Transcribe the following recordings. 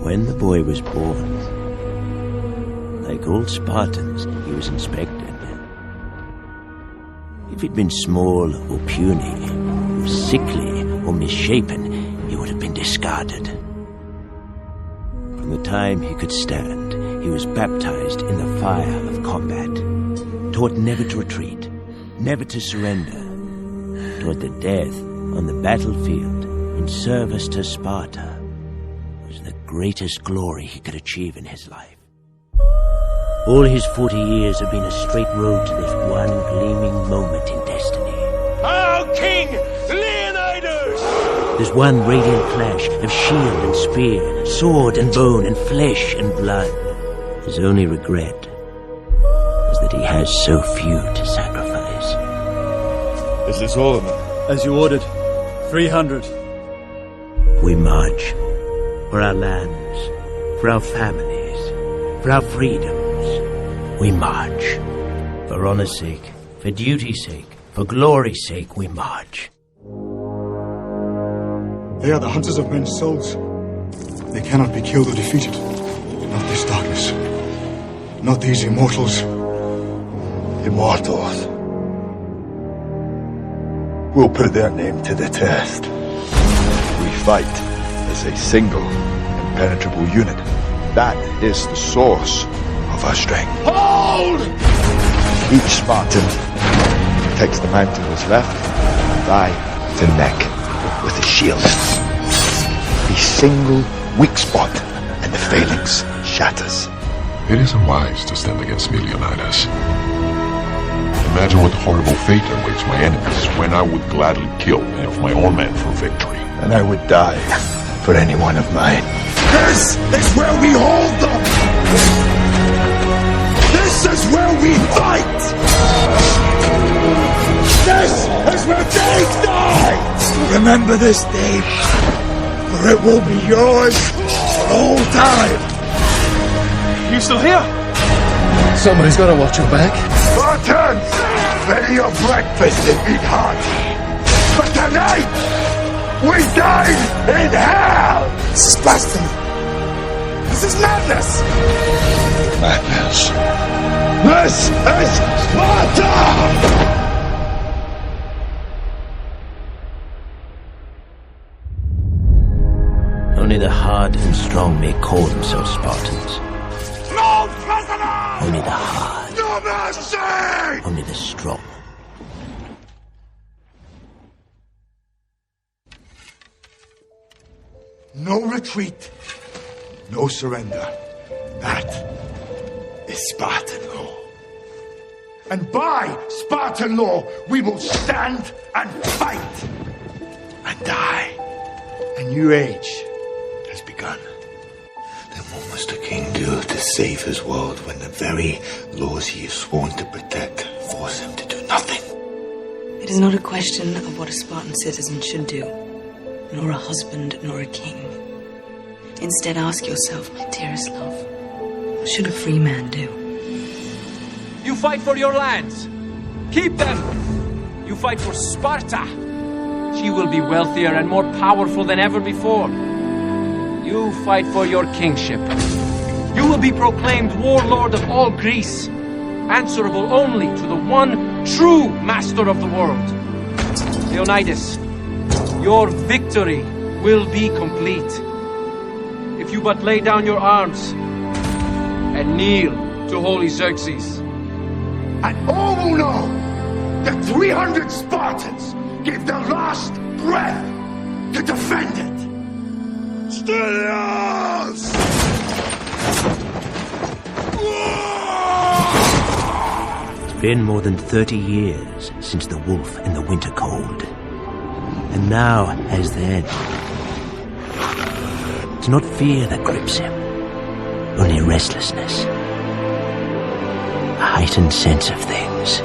When the boy was born, like all Spartans, he was inspected. If he'd been small or puny, or sickly or misshapen, he would have been discarded. From the time he could stand, he was baptized in the fire of combat, taught never to retreat, never to surrender, taught that death on the battlefield in service to Sparta was the greatest glory he could achieve in his life. All his 40 years have been a straight road to this one gleaming moment in destiny. Oh, King Leonidas! There's one radiant clash of shield and spear, sword and bone, and flesh and blood. His only regret is that he has so few to sacrifice. Is this all of them? As you ordered. 300. We march for our lands, for our families, for our freedoms. We march. For honor's sake, for duty's sake, for glory's sake, we march. They are the hunters of men's souls. They cannot be killed or defeated. Not this darkness. Not these immortals. Immortals. We'll put their name to the test. We fight as a single, impenetrable unit. That is the source of our strength. Hold! Each Spartan protects the man to his left, and I the neck with a shield. A single weak spot, and the phalanx shatters. It isn't wise to stand against me, Leonidas. Imagine what horrible fate awaits my enemies when I would gladly kill any of my own men for victory. And I would die for any one of mine. This is where we hold them! This is where we fight! This is where they die! Remember this day, for it will be yours for all time. You still here? Somebody's gotta watch your back. Spartans, ready your breakfast and eat hot. But tonight, we dine in hell! This is blasphemy. This is madness. Madness. This is Sparta! Only the hard and strong may call themselves Spartans. No prisoner! Only the hard, No mercy! only the strong. No retreat. No surrender. That is Spartan law. And by Spartan law, we will stand and fight and die. A new age has begun. Then what must a king do to save his world when the very laws he is sworn to protect force him to do nothing? It is not a question of what a Spartan citizen should do, nor a husband, nor a king. Instead, ask yourself, my dearest love, what should a free man do? You fight for your lands. Keep them. You fight for Sparta. She will be wealthier and more powerful than ever before. You fight for your kingship. You will be proclaimed warlord of all Greece, answerable only to the one true master of the world. Leonidas, your victory will be complete if you but lay down your arms and kneel to holy Xerxes. And all will know that 300 Spartans gave their last breath to defend it. Stelios! It's been more than 30 years since the wolf in the winter cold. And now, as then, it's not fear that grips him, only restlessness. A heightened sense of things.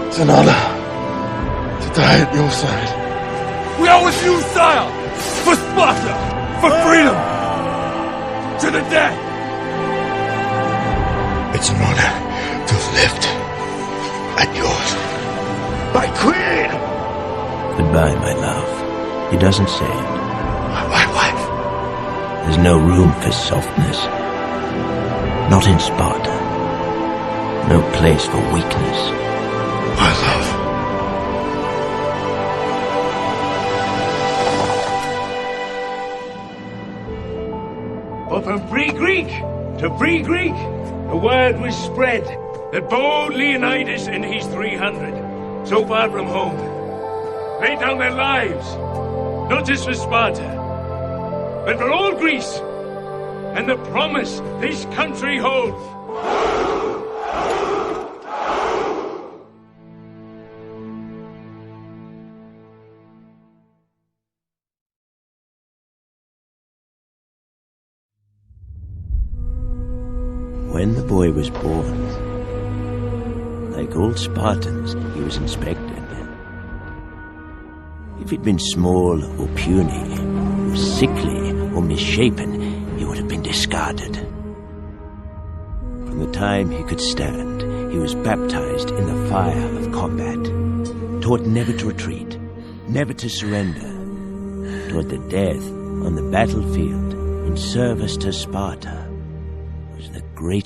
It's an honor to die at your side. We are with you, sire! For Sparta! For freedom! To the death! It's an honor to have lived at yours. My queen! Goodbye, my love. He doesn't say it. My wife. There's no room for softness. Not in Sparta. No place for weakness. My love. But from free Greek to free Greek, the word was spread that bold Leonidas and his 300, so far from home, laid down their lives, not just for Sparta, but for all Greece, and the promise this country holds. When the boy was born, like all Spartans, he was inspected. If he'd been small or puny, or sickly or misshapen, he would have been discarded. From the time he could stand, he was baptized in the fire of combat, taught never to retreat, never to surrender, taught that death on the battlefield in service to Sparta was the greatest